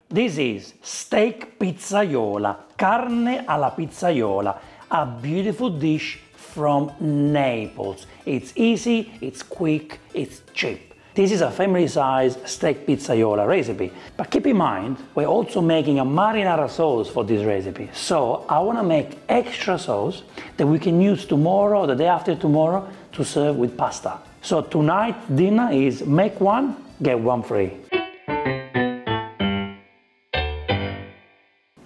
This is steak pizzaiola, carne alla pizzaiola, a beautiful dish from Naples. It's easy, it's quick, it's cheap. This is a family-size steak pizzaiola recipe, but keep in mind, we're also making a marinara sauce for this recipe. So I want to make extra sauce that we can use tomorrow or the day after tomorrow to serve with pasta. So tonight's dinner is make one, get one free.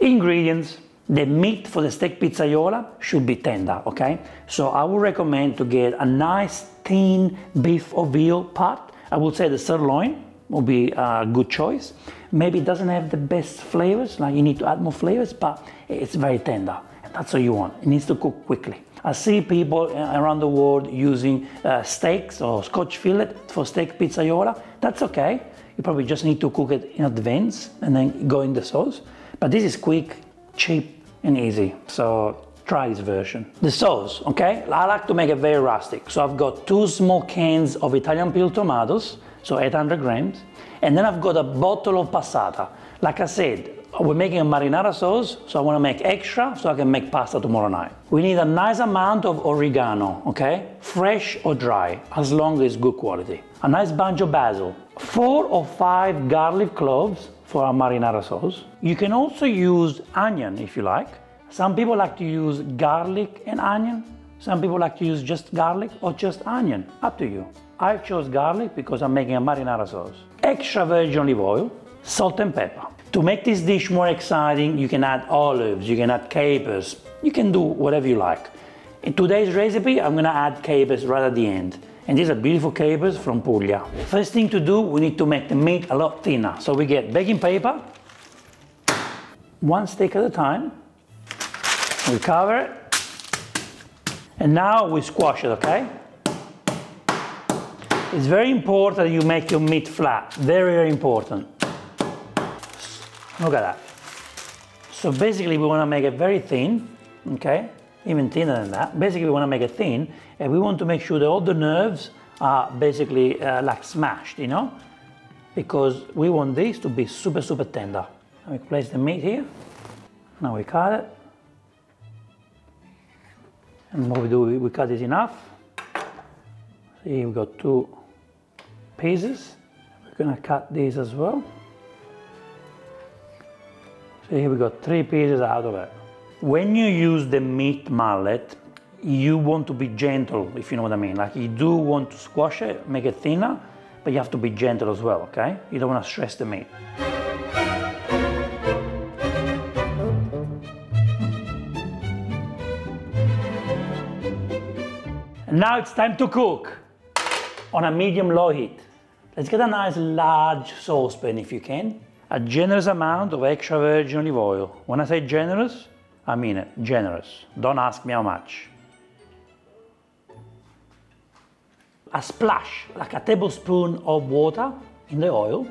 Ingredients. The meat for the steak pizzaiola should be tender, okay? So I would recommend to get a nice thin beef or veal part. I would say the sirloin will be a good choice. Maybe it doesn't have the best flavors, like you need to add more flavors, but it's very tender. And that's what you want. It needs to cook quickly. I see people around the world using steaks or Scotch fillet for steak pizzaiola. That's okay. You probably just need to cook it in advance and then go in the sauce. But this is quick, cheap, and easy, so try this version. The sauce, okay? I like to make it very rustic. So I've got 2 small cans of Italian peeled tomatoes, so 800 grams. And then I've got a bottle of passata. Like I said, we're making a marinara sauce, so I want to make extra so I can make pasta tomorrow night. We need a nice amount of oregano, okay? Fresh or dry, as long as it's good quality. A nice bunch of basil. 4 or 5 garlic cloves for our marinara sauce. You can also use onion if you like. Some people like to use garlic and onion. Some people like to use just garlic or just onion. Up to you. I chose garlic because I'm making a marinara sauce. Extra virgin olive oil, salt and pepper. To make this dish more exciting, you can add olives, you can add capers. You can do whatever you like. In today's recipe, I'm gonna add capers right at the end. And these are beautiful capers from Puglia. First thing to do, we need to make the meat a lot thinner. So we get baking paper, 1 stick at a time. We cover it. And now we squash it, okay? It's very important that you make your meat flat. Very, very important. Look at that. So basically we want to make it very thin, okay? Even thinner than that. Basically we want to make it thin, and we want to make sure that all the nerves are basically like smashed, you know? Because we want this to be super, super tender. We place the meat here. Now we cut it. And what we do, we cut it enough. See, we got 2 pieces. We're gonna cut these as well. So here we got 3 pieces out of it. When you use the meat mallet, you want to be gentle, if you know what I mean. Like you do want to squash it, make it thinner, but you have to be gentle as well, okay? You don't want to stress the meat. And now it's time to cook on a medium-low heat. Let's get a nice large saucepan if you can. A generous amount of extra virgin olive oil. When I say generous, I mean it, generous. Don't ask me how much. A splash, like a tablespoon of water in the oil.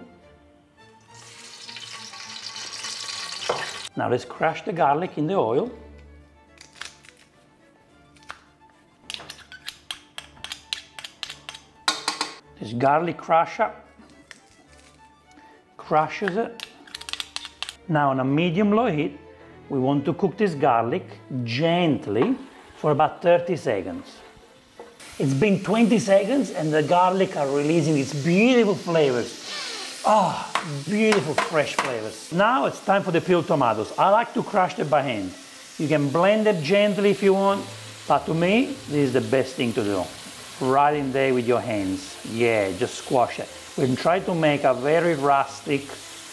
Now let's crush the garlic in the oil. This garlic crusher crushes it. Now on a medium-low heat, we want to cook this garlic gently for about 30 seconds. It's been 20 seconds and the garlic are releasing its beautiful flavors. Ah, beautiful fresh flavors. Now it's time for the peeled tomatoes. I like to crush them by hand. You can blend it gently if you want, but to me, this is the best thing to do. Right in there with your hands. Yeah, just squash it. We try to make a very rustic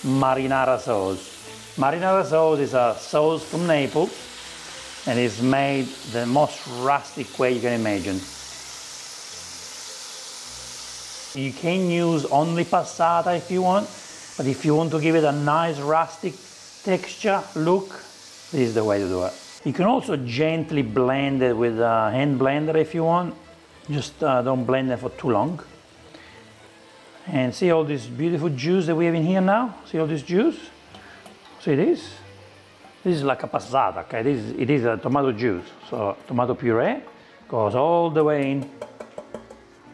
marinara sauce. Marinara sauce is a sauce from Naples and it's made the most rustic way you can imagine. You can use only passata if you want, but if you want to give it a nice rustic texture, look, this is the way to do it. You can also gently blend it with a hand blender if you want. Just don't blend it for too long. And see all this beautiful juice that we have in here now? See all this juice? See this? This is like a passata, okay? It is a tomato juice. So tomato puree goes all the way in.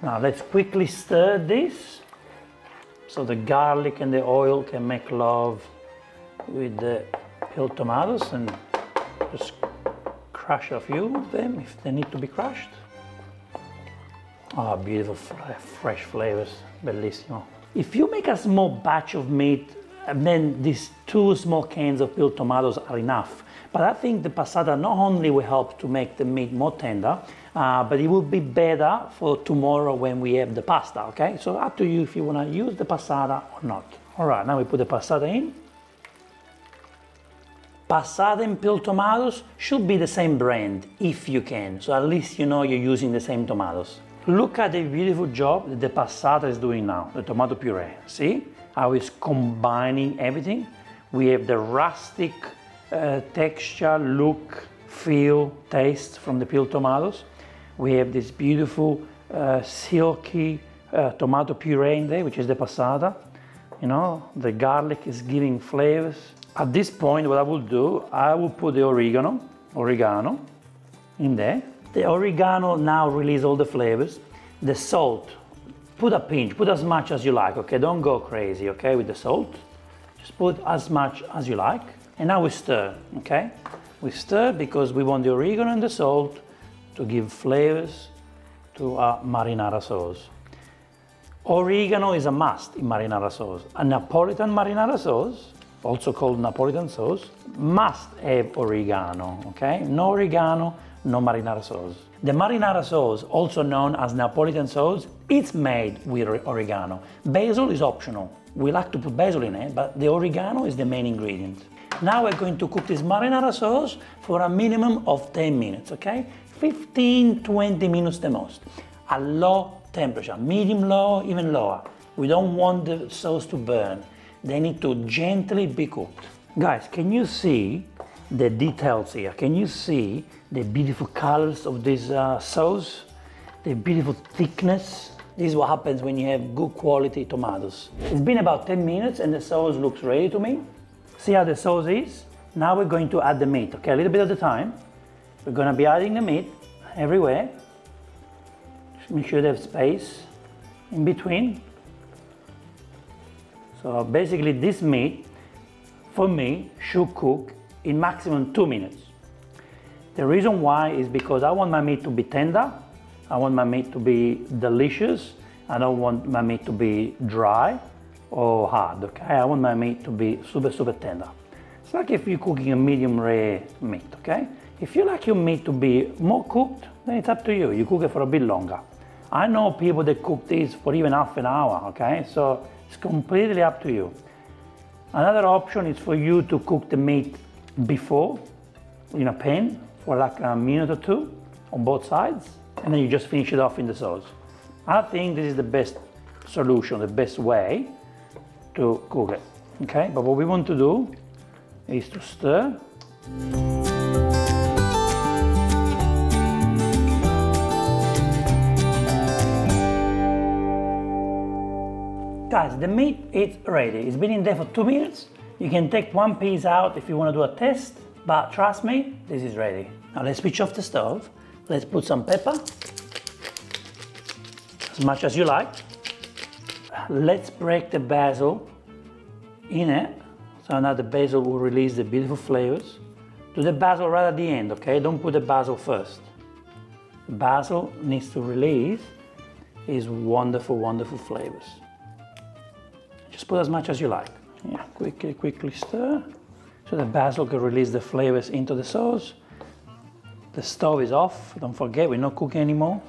Now let's quickly stir this so the garlic and the oil can make love with the peeled tomatoes and just crush a few of them if they need to be crushed. Oh, beautiful fresh flavors, bellissimo. If you make a small batch of meat, then these 2 small cans of peeled tomatoes are enough. But I think the passata not only will help to make the meat more tender, but it will be better for tomorrow when we have the pasta, okay? So up to you if you want to use the passata or not. All right, now we put the passata in. Passata and peeled tomatoes should be the same brand, if you can. So at least you know you're using the same tomatoes. Look at the beautiful job that the passata is doing now, the tomato puree. See how it's combining everything? We have the rustic texture, look, feel, taste from the peeled tomatoes. We have this beautiful silky tomato puree in there, which is the passata. You know, the garlic is giving flavors. At this point, what I will do, I will put the oregano in there. The oregano now release all the flavors. The salt, put a pinch, put as much as you like, okay? Don't go crazy, okay, with the salt. Just put as much as you like. And now we stir, okay? We stir because we want the oregano and the salt to give flavors to our marinara sauce. Oregano is a must in marinara sauce. A Napolitan marinara sauce, also called Napolitan sauce, must have oregano, okay? No oregano, no marinara sauce. The marinara sauce, also known as Napolitan sauce, it's made with oregano. Basil is optional. We like to put basil in it, but the oregano is the main ingredient. Now we're going to cook this marinara sauce for a minimum of 10 minutes, okay? 15-20 minutes the most. At low temperature, medium low, even lower. We don't want the sauce to burn. They need to gently be cooked. Guys, can you see the details here? Can you see the beautiful colors of this sauce? The beautiful thickness? This is what happens when you have good quality tomatoes. It's been about 10 minutes and the sauce looks ready to me. See how the sauce is? Now we're going to add the meat, okay? A little bit at a time. We're gonna be adding the meat everywhere. Just make sure there's space in between. So basically this meat, for me, should cook in maximum 2 minutes. The reason why is because I want my meat to be tender. I want my meat to be delicious. I don't want my meat to be dry or hard, okay? I want my meat to be super tender. It's like if you're cooking a medium rare meat, okay? If you like your meat to be more cooked, then it's up to you. You cook it for a bit longer. I know people that cook this for even half an hour, okay? So it's completely up to you. Another option is for you to cook the meat before in a pan for like a minute or 2 on both sides, and then you just finish it off in the sauce. I think this is the best solution, the best way to cook it, okay? But what we want to do is to stir. Guys, the meat is ready. It's been in there for 2 minutes. You can take one piece out if you want to do a test, but trust me, this is ready. Now let's switch off the stove. Let's put some pepper, as much as you like. Let's break the basil in it. So now the basil will release the beautiful flavors. Do the basil right at the end, okay? Don't put the basil first. The basil needs to release his wonderful flavors. Just put as much as you like. Yeah, quickly stir. So the basil can release the flavors into the sauce. The stove is off, don't forget, we're not cooking anymore.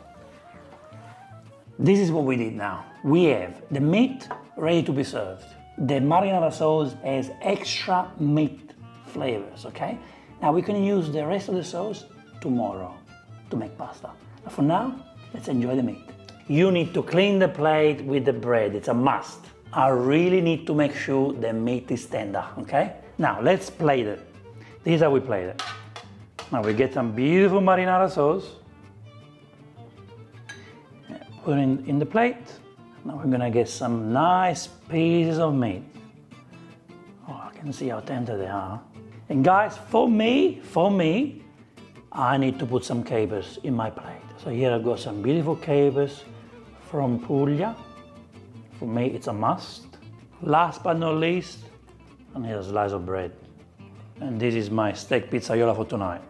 This is what we did now. We have the meat ready to be served. The marinara sauce has extra meat flavors, okay? Now we can use the rest of the sauce tomorrow to make pasta. But for now, let's enjoy the meat. You need to clean the plate with the bread, it's a must. I really need to make sure the meat is tender, okay? Now let's plate it. This is how we plate it. Now we get some beautiful marinara sauce. Put it in the plate. Now we're gonna get some nice pieces of meat. Oh, I can see how tender they are. And guys, for me, I need to put some capers in my plate. So here I've got some beautiful capers from Puglia. For me, it's a must. Last but not least, and here's a slice of bread. And this is my steak pizzaiola for tonight.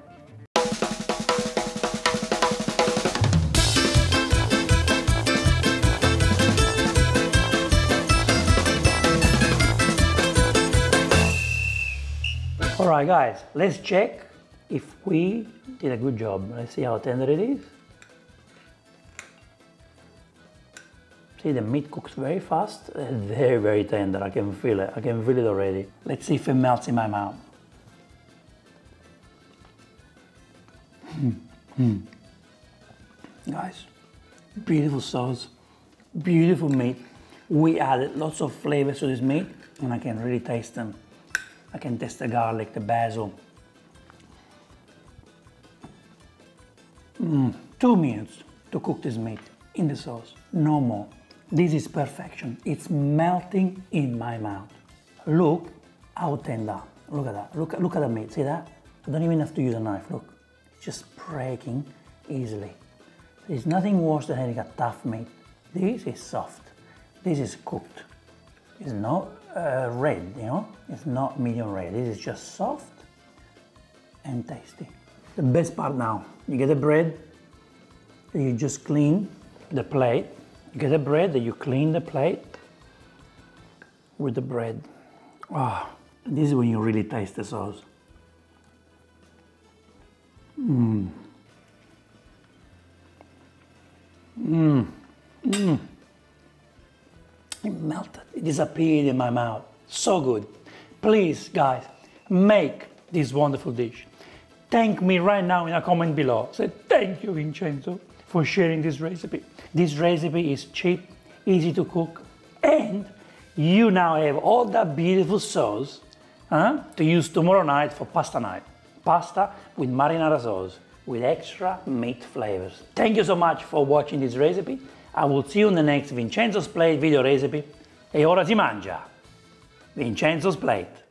Alright guys, let's check if we did a good job. Let's see how tender it is. See, the meat cooks very fast, very, very tender. I can feel it. I can feel it already. Let's see if it melts in my mouth. Guys, beautiful sauce, beautiful meat. We added lots of flavors to this meat, and I can really taste them. I can taste the garlic, the basil. 2 minutes to cook this meat in the sauce, no more. This is perfection. It's melting in my mouth. Look how tender. Look at that. Look at the meat. See that? I don't even have to use a knife. Look, it's just breaking easily. There's nothing worse than having a tough meat. This is soft. This is cooked. It's not red, you know? It's not medium red. This is just soft and tasty. The best part now, you get the bread, you just clean the plate. You get the bread, then you clean the plate with the bread. Ah, this is when you really taste the sauce. It melted, it disappeared in my mouth. So good. Please, guys, make this wonderful dish. Thank me right now in a comment below. Say thank you, Vincenzo, for sharing this recipe. This recipe is cheap, easy to cook, and you now have all that beautiful sauce to use tomorrow night for pasta night. Pasta with marinara sauce, with extra meat flavors. Thank you so much for watching this recipe. I will see you in the next Vincenzo's Plate video recipe. E ora si mangia! Vincenzo's Plate.